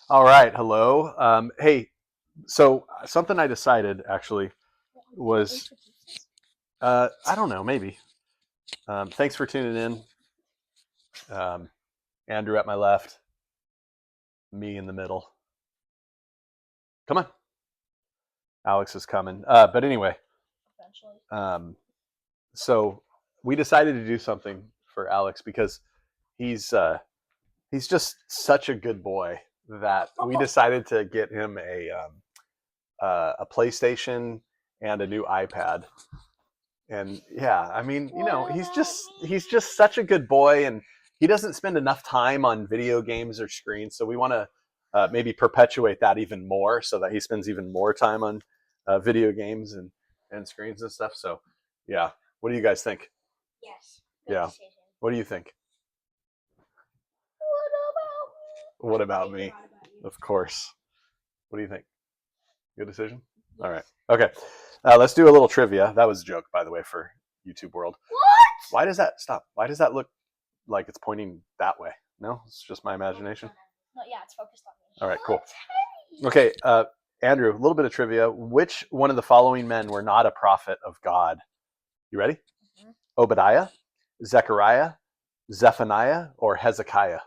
All right, hello. Hey, so something I decided actually was, I don't know, maybe. Thanks for tuning in. Um, Andrew at my left, me in the middle. Come on, Alex is coming. But anyway, Eventually. um, so we decided to do something for Alex because he's just such a good boy that we decided to get him a PlayStation and a new iPad. And yeah, I mean, he's just such a good boy, and he doesn't spend enough time on video games or screens. So we want to maybe perpetuate that even more, so that he spends even more time on video games and screens and stuff. So yeah, what do you guys think? Yes. Yeah. Decision. What do you think? What What about about me? Of course. What do you think? Good decision. All right. Okay. Let's do a little trivia. That was a joke, by the way, for YouTube world. What? Why does that stop? Why does that look like it's pointing that way? No, it's just my imagination. No, yeah, it's focused on me. All right, cool. Okay, Andrew, a little bit of trivia. Which one of the following men were not a prophet of God? You ready? Mhm. Obadiah, Zechariah, Zephaniah, or Hezekiah?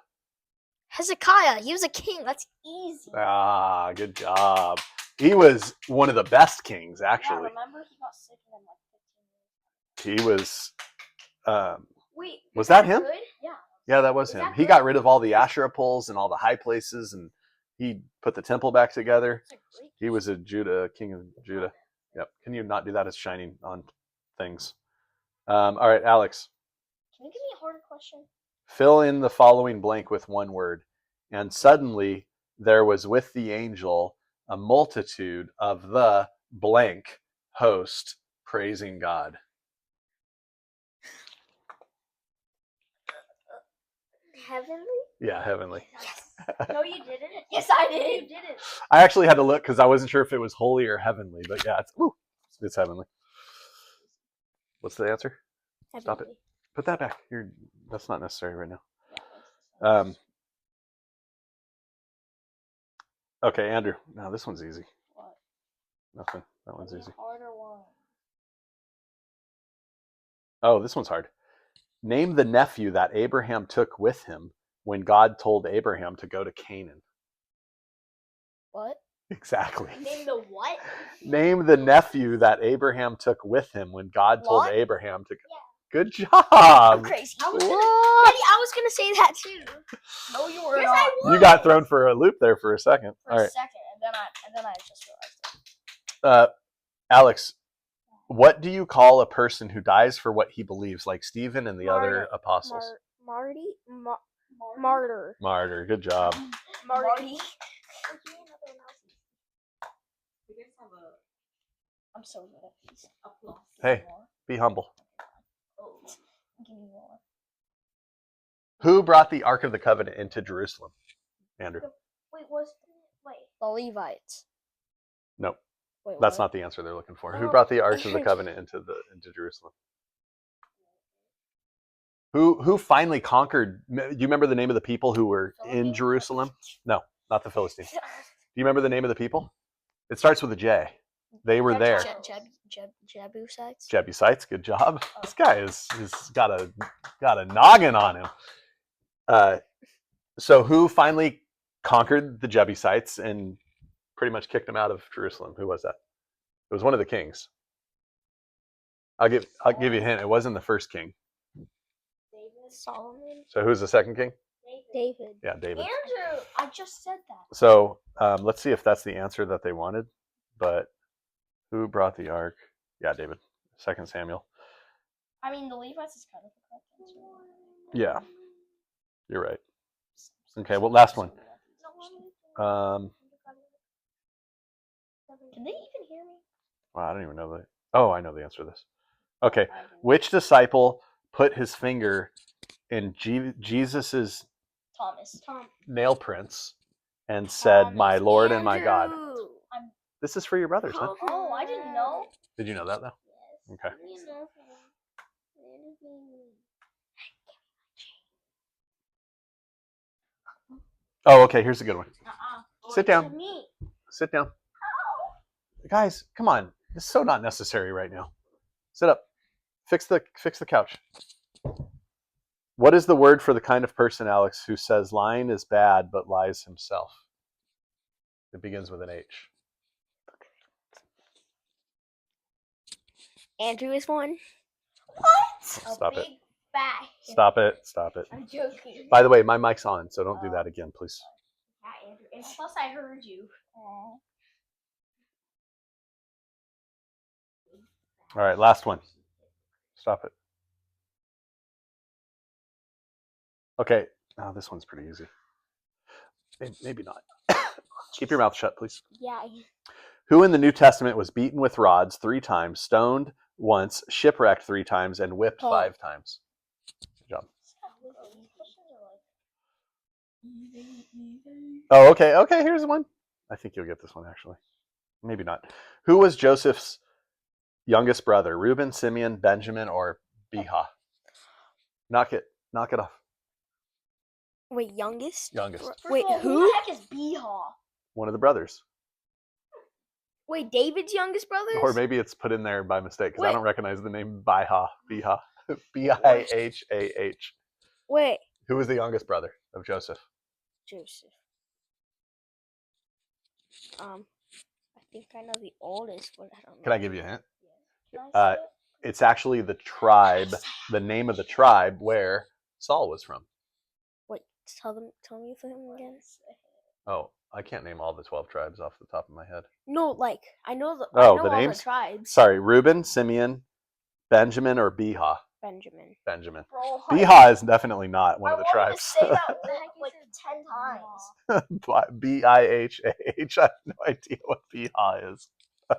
Hezekiah, he was a king. That's easy. Ah, good job. He was one of the best kings, Yeah, actually. remember he got sick in like 15 He years. was. Wait, Was that him? good? Yeah. Yeah, that was Is him. that He good? got rid of all the Asherah poles and all the high places, and he put the temple back together. That's a great He was a king of Judah. Yep. Can you not do that? It's shining on things. All right, Alex, Can you give me a harder question? fill in the following blank with one word. And suddenly there was with the angel a multitude of the blank host praising God. Heavenly? Yeah, heavenly. Yes. No, you didn't. Yes, I did. You didn't. I actually had to look because I wasn't sure if it was holy or heavenly, but yeah, it's heavenly. What's the answer? Stop it. Put that back. That's not necessary right now. Yeah, Okay, Andrew. No, this one's easy. what? Nothing. That one's easy. Harder one. Oh, this one's hard. Name the nephew that Abraham took with him when God told Abraham to go to Canaan. What? Exactly. Name the what? Name the nephew that Abraham took with him when God told Lot? Abraham to go. Yeah. Good job. I'm crazy. What? Daddy, I was gonna say that too. No, you were Yes, not. I was. You got thrown for a loop there for a second. For All a right, second, and then I just realized it. Alex. What do you call a person who dies for what he believes, like Stephen and the other Martyr. apostles? Martyr. Martyr. Good job. Marty. I'm so good at these. Hey, be humble. Oh, give me more. Who brought the Ark of the Covenant into Jerusalem? Andrew. Wait, the Levites? No, Wait, that's what? not the answer they're looking for. Who Oh. brought the Ark of the Covenant into Jerusalem? Who finally conquered? Do you remember the name of the people who were in Jerusalem? No, not the Philistines. Do you remember the name of the people? It starts with a J. They were there. Jebusites. Jebusites. Good job. This guy is got a noggin on him. So who finally conquered the Jebusites and pretty much kicked them out of Jerusalem? Who was that? It was one of the kings. I'll give you a hint. It wasn't the first king. David. Solomon. So who's the second king? David. Yeah, David. Andrew, I just said that. So let's see if that's the answer that they wanted. But who brought the ark? Yeah, David. 2 Samuel. I mean, the Levites is kind of a correct answer. Yeah, you're right. Okay, well, last one. Can they even hear me? Well, I don't even know that. Oh, I know the answer to this. Okay, which disciple put his finger in Jesus's nail prints and said, "My Lord and my God"? This is for your brothers, huh? Oh, I didn't know. Did you know that though? Okay. Oh, okay. Here's a good one. Sit down. Sit down. Guys, come on. This is so not necessary right now. Sit up. Fix the couch. What is the word for the kind of person, Alex, who says lying is bad but lies himself? It begins with an H. Andrew is one. What? Stop it. Fat. Stop it. Stop it. I'm joking. By the way, my mic's on, so don't do that again, please. Yeah, Andrew. And plus, I heard you. All right, last one. Stop it. Okay. Oh, this one's pretty easy. Maybe not. Keep your mouth shut, please. Yeah. Who in the New Testament was beaten with rods 3 times, stoned once, shipwrecked 3 times, and whipped Paul. 5 times? Good job. Oh, okay. Okay, here's one. I think you'll get this one, actually. Maybe not. Who was Joseph's youngest brother? Reuben, Simeon, Benjamin, or Bilhah? Knock it off. Wait, youngest? Youngest. Wait, Who who? the heck is Bilhah? One of the brothers. Wait, David's youngest brother? Or maybe it's put in there by mistake because I Wait. don't recognize the name Bilhah. B-I-H-A-H. Wait, Who was the youngest brother of Joseph? Joseph. I think I know the oldest, but I don't know. Can I give you a hint? Can I say it? It's actually the tribe, the name of the tribe where Saul was from. Wait, tell me for him again. Oh, I can't name all the 12 tribes off the top of my head. No, like I know the Oh, I know the all names? the tribes. Sorry, Reuben, Simeon, Benjamin, or Bilhah? Benjamin. Benjamin. Bro, Bilhah is definitely not one of the I wanted tribes. to say that like 10 times. B-I-H-A-H. I have no idea what Bilhah is. All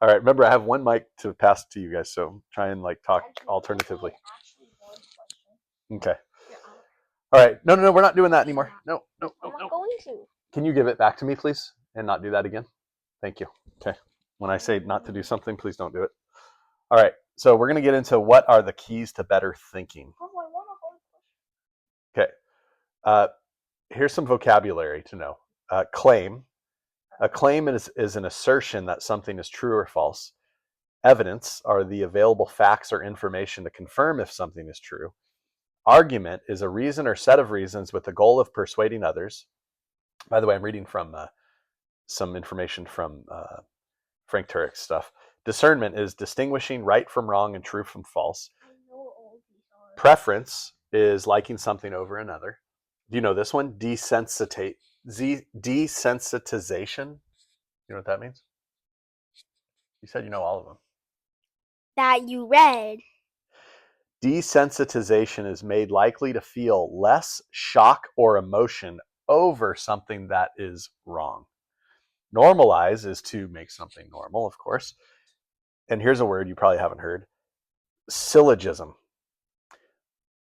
right, remember I have one mic to pass to you guys, so try and like talk alternatively. Okay. All right. No, we're not doing that anymore. No. I'm not going to. Can you give it back to me, please, and not do that again? Thank you. Okay. When I say not to do something, please don't do it. All right. So we're going to get into what are the keys to better thinking. Bro, I want a whole Okay. Here's some vocabulary to know. Claim. A claim is an assertion that something is true or false. Evidence are the available facts or information to confirm if something is true. Argument is a reason or set of reasons with the goal of persuading others. By the way, I'm reading from some information from Frank Turek's stuff. Discernment is distinguishing right from wrong and true from false. I know all these are. Preference is liking something over another. Do you know this one? Desensitization. You know what that means? You said you know all of them. That you read. Desensitization is made likely to feel less shock or emotion over something that is wrong. Normalize is to make something normal, of course. And here's a word you probably haven't heard. Syllogism.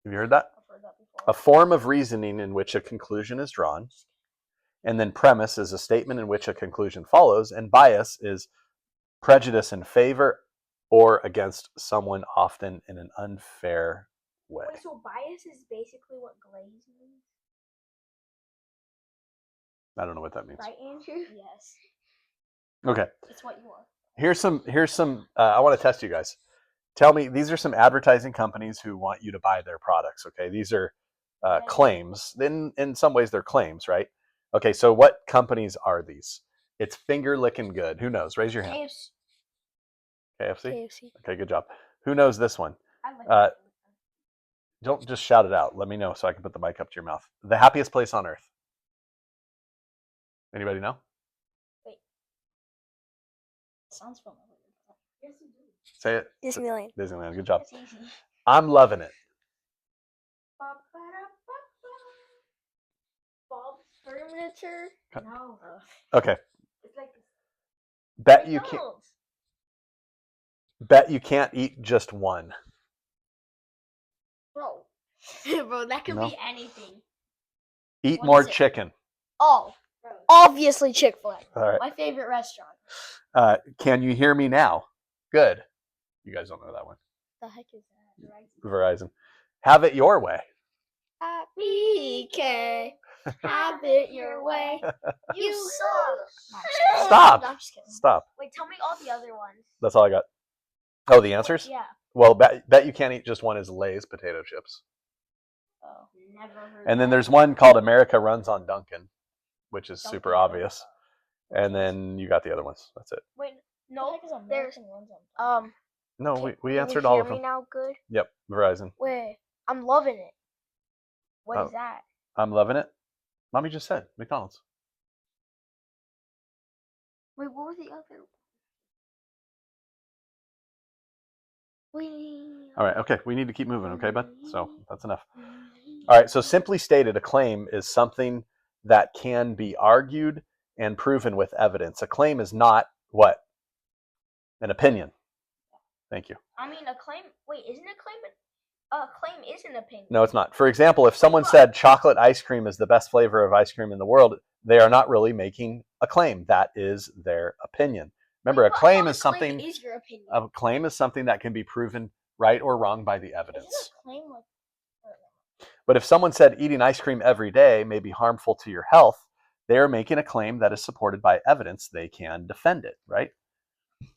Have you heard that? I've heard that before. A form of reasoning in which a conclusion is drawn. And then premise is a statement in which a conclusion follows. And bias is prejudice in favor or against someone, often in an unfair way. Wait, so bias is basically what glaze means? I don't know what that means. Right, Andrew? Yes. Okay. It's what you are. Here's some I want to test you guys. Tell me, these are some advertising companies who want you to buy their products, okay? These are claims. In some ways they're claims, right? Okay, so what companies are these? It's Finger Lickin' Good. Who knows? Raise your hand. KFC? KFC. Okay, good job. Who knows this one? I like Uh, Don't just shout it out. Let me know so I can put the mic up to your mouth. The happiest place on earth. Anybody know? sounds familiar. Yes, you do. Say it. Disneyland. Disneyland. Good job. That's easy. I'm loving it. Bob's Furniture? No. Okay. It's like Bet you can't. McDonald's. Bet you can't eat just one. Bro. Bro, that could No. be anything. Eat What more is it? chicken. Oh. Obviously Chick-fil-A. All right. My favorite restaurant. Can you hear me now? Good. You guys don't know that one. The heck is that? Verizon. Have it your way. Happy K. Have it your way. You suck. No, I'm just kidding. Stop. No, I'm just kidding. Stop. Wait, tell me all the other ones. That's all I got. Oh, the answers? Yeah. Well, bet you can't eat just one is Lay's potato chips. Oh, never heard. And then that. there's one called America Runs on Dunkin', which is super Dunkin' obvious. And then you got the other ones. That's it. Wait, What no. the heck is There's American Runs on? No, Can we you answered hear all of me them. now good? Yep, Verizon. Wait, I'm loving it. What Oh. is that? I'm loving it. Mommy just said McDonald's. Wait, what were the other? All right, okay. We need to keep moving, okay, bud? So that's enough. All right, so simply stated, a claim is something that can be argued and proven with evidence. A claim is not what? An opinion. Thank you. I mean, a claim. Wait, isn't a claim? A claim is an opinion. No, it's not. For example, if someone said chocolate ice cream is the best flavor of ice cream in the world, they are not really making a claim. That is their opinion. Remember, a But I claim thought is a claim something. is your opinion. A claim is something that can be proven right or wrong by the Isn't evidence. a claim like? But if someone said eating ice cream every day may be harmful to your health, they are making a claim that is supported by evidence. They can defend it, right?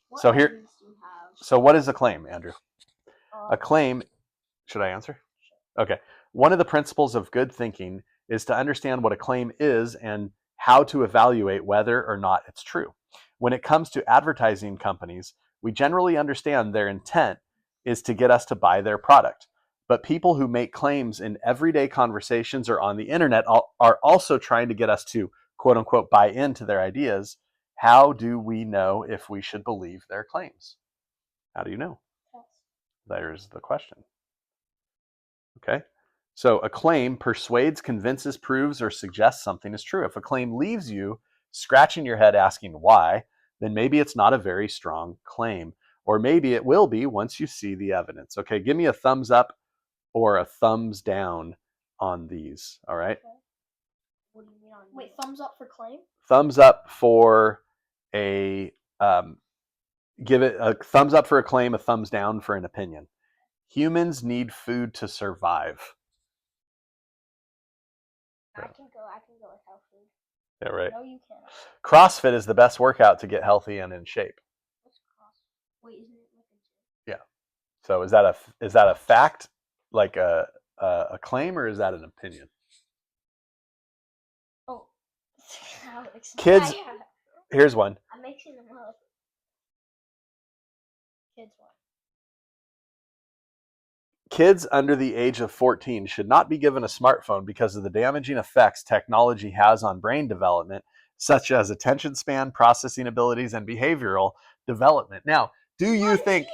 What So here- evidence do you have? So what is a claim, Andrew? Uh, A claim, should I answer? Okay. One of the principles of good thinking is to understand what a claim is and how to evaluate whether or not it's true. When it comes to advertising companies, we generally understand their intent is to get us to buy their product. But people who make claims in everyday conversations or on the internet are also trying to get us to, quote unquote, buy into their ideas. How do we know if we should believe their claims? How do you know? There's the question. Okay. So a claim persuades, convinces, proves, or suggests something is true. If a claim leaves you scratching your head asking why, then maybe it's not a very strong claim. Or maybe it will be once you see the evidence. Okay, give me a thumbs up or a thumbs down on these. All right. what do you mean on Wait, these? thumbs up for claim? Thumbs up for a give it a thumbs up for a claim, a thumbs down for an opinion. Humans need food to survive. I can go with health food. Yeah, right. No, you can't. CrossFit is the best workout to get healthy and in shape. What's cross? Wait, isn't it like a gym? So is that a fact, like a claim, or is that an opinion? Oh, Alex. Kids, Yeah, here's one. I'm mixing them up. Kids one. Kids under the age of 14 should not be given a smartphone because of the damaging effects technology has on brain development, such as attention span, processing abilities, and behavioral development. Now, do you think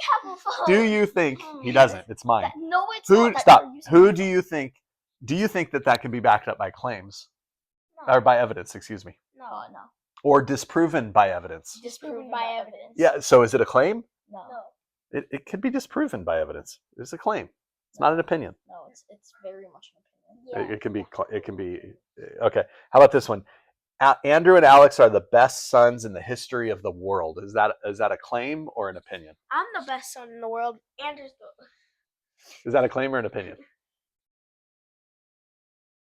he doesn't? It's mine. No, it's Who not. stop? Who do you think? Do you think that can be backed up by claims No. or by evidence? Excuse me, No. No. or disproven by evidence? Disproven by evidence. Yeah. So is it a claim? No. No. It could be disproven by evidence. It's a claim. It's not an opinion. No, it's very much an opinion. Yeah. It can be. Okay. How about this one? Andrew and Alex are the best sons in the history of the world. Is that a claim or an opinion? I'm the best son in the world. Andrew's the. Is that a claim or an opinion?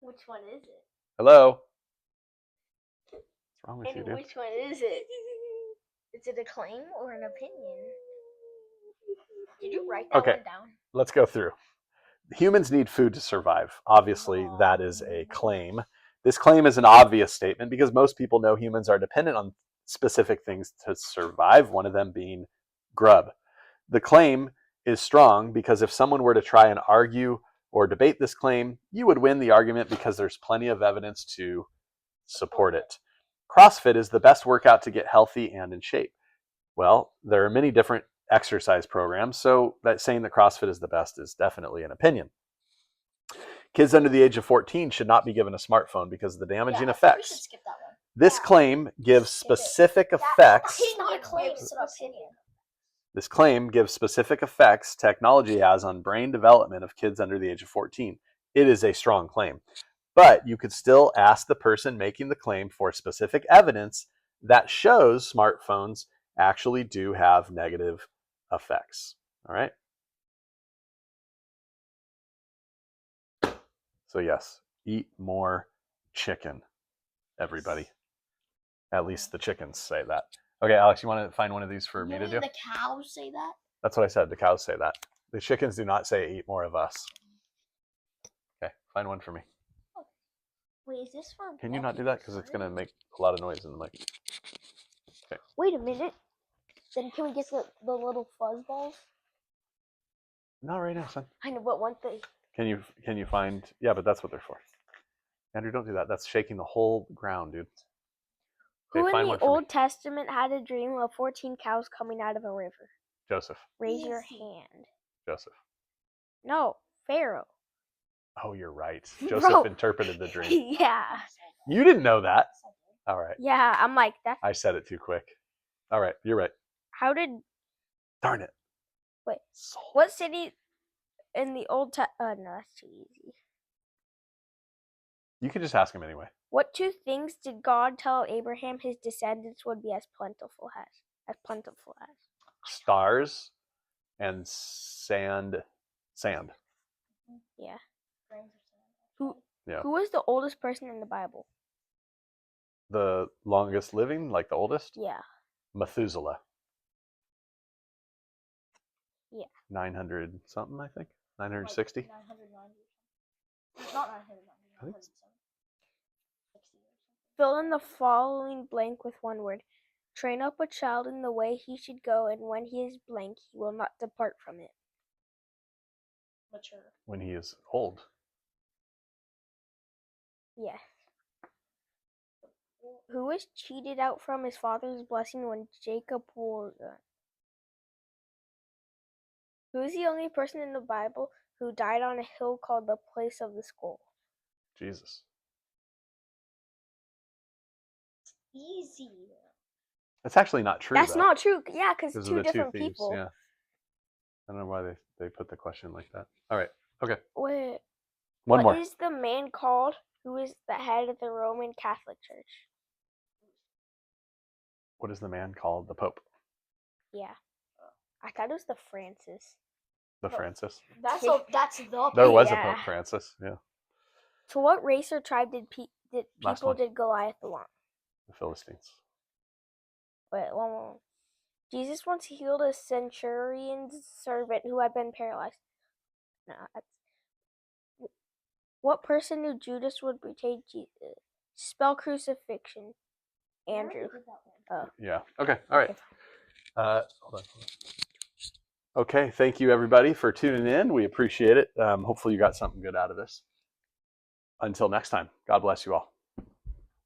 Which one is it? Hello. What's wrong with you, And dude? which one is it? Is it a claim or an opinion? Did you write that Okay. one down? Let's go through. Humans need food to survive. Obviously, that is a claim. This claim is an obvious statement because most people know humans are dependent on specific things to survive, one of them being grub. The claim is strong because if someone were to try and argue or debate this claim, you would win the argument because there's plenty of evidence to support it. CrossFit is the best workout to get healthy and in shape. Well, there are many different exercise programs, so that saying that CrossFit is the best is definitely an opinion. Kids under the age of 14 should not be given a smartphone because of the damaging I think we effects. should skip that one. This claim gives specific effects. It's not a claim, it's an opinion. This claim gives specific effects technology has on brain development of kids under the age of 14. It is a strong claim. But you could still ask the person making the claim for specific evidence that shows smartphones actually do have negative effects. All right? So yes, eat more chicken, everybody. At least the chickens say that. Okay, Alex, you want to find one of these for me to do? The cows say that? That's what I said. The cows say that. The chickens do not say eat more of us. Okay, find one for me. Wait, is this for? Can you not do that? Because it's going to make a lot of noise in the mic. Wait a minute. Then can we get the little fuzz balls? Not right now, son. I know, but one thing. Can you find? Yeah, but that's what they're for. Andrew, don't do that. That's shaking the whole ground, dude. Who Okay, in find the one for me. Old Testament had a dream of 14 cows coming out of a river? Joseph. Raise your hand. Joseph. No, Pharaoh. Oh, you're right. Joseph Bro. interpreted the dream. Yeah. You didn't know that. All right. Yeah, I'm like, that's. I said it too quick. All right, you're right. How did. Darn it. Wait. Soul. What city in the Old Testament. No, that's too easy. You could just ask him anyway. What two things did God tell Abraham his descendants would be as plentiful as? Stars and sand. Sand. Yeah. Yeah. Who was the oldest person in the Bible? The longest living, like the oldest? Yeah. Methuselah. Yeah. 900 something, I think. 960. 990. Not 990. I think 970. Fill in the following blank with one word. Train up a child in the way he should go, and when he is blank, he will not depart from it. Mature. When he is old. Yes. Who was cheated out from his father's blessing when Jacob was? Who is the only person in the Bible who died on a hill called the Place of the Skull? Jesus. Easy. That's actually not true. That's though, not true. Yeah, because because two of the different two thieves. people. Yeah. I don't know why they put the question like that. All right. Okay. Wait, One more. What is the man called who is the head of the Roman Catholic Church? What is the man called? The Pope. Yeah. I thought it was the Francis. The Francis. That's the. There was Yeah. a Pope Francis. Yeah. To what race or tribe did Last people one. did Goliath belong? The Philistines. Wait, one more. Jesus once healed a centurion's servant who had been paralyzed. No, that's. What person knew Judas would betray Jesus? Spell crucifixion. Andrew. Oh. Yeah. Okay. All right. Okay. Hold on. Okay. Thank you, everybody, for tuning in. We appreciate it. Hopefully, you got something good out of this. Until next time, God bless you all.